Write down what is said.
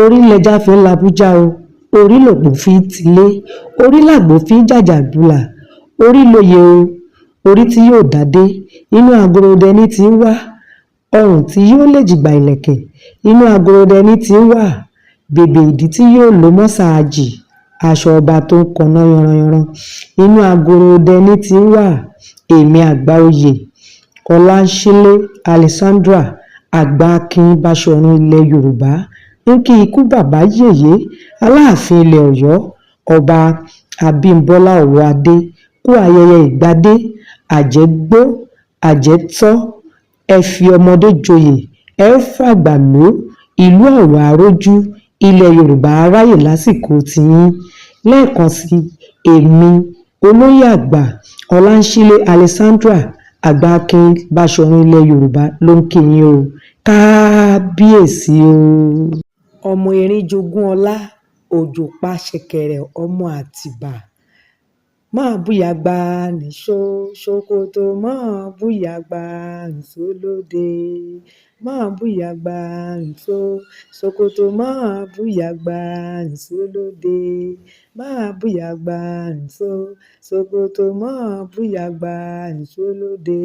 orí lẹja fi ń labújá o, orí lòpó fi ń tilé, orí làgbò fi ń jàjàgbùlà, orí lóye o, orí tí yóò dádé, inú agorodẹ ní ti ń wá, ọrùn tí yóò lè jìgbà ìlẹ̀kẹ̀, inú agorodẹ ní ti ń wá, bèbè ìdí tí yóò lò mọ́sáàjì, aṣọ ọba tó ń kọná yanranyanran, inú agorodẹ ní ti ń wá. Èmi Àgbáoyè Ọláńṣílé Alexandra Àgbà-Akin Báṣọ̀run ilẹ̀ Yorùbá ń kí ikú bàbá yèyé Aláàfin ilẹ̀ Ọ̀yọ́ Ọba Abímbọ́lá Ọ̀wọ́adé kú ayẹyẹ ìgbadé àjẹgbó àjẹtọ́, ẹ fi ọmọdé joyè, ẹ ó fàgbà lọ̀, ìlú Ọ̀yọ́ á rójú, ilẹ̀ Yorùbá á ráyè lásìkò tiyín. Lẹ́ẹ̀kan sí èmi olóyè àgbà Ọláńṣílé Alexandra Àgbà-Akin Báṣọ̀run ilẹ̀ Yorùbá ló ń kí yín o. Kábíyèsí o. ọmọ erin jogún ọlá, òjò pa ṣẹ̀kẹ̀rẹ̀ ọmọ Àtìbà. Máa búyàgbà nìṣó ṣòkòtò, máa búyàgbà nìṣó lóde. Máa búyàgbà nìṣó ṣòkòtò, máa búyàgbà nìṣó lóde. Máa búyàgbà nìṣó ṣòkòtò, máa búyàgbà nìṣó lóde.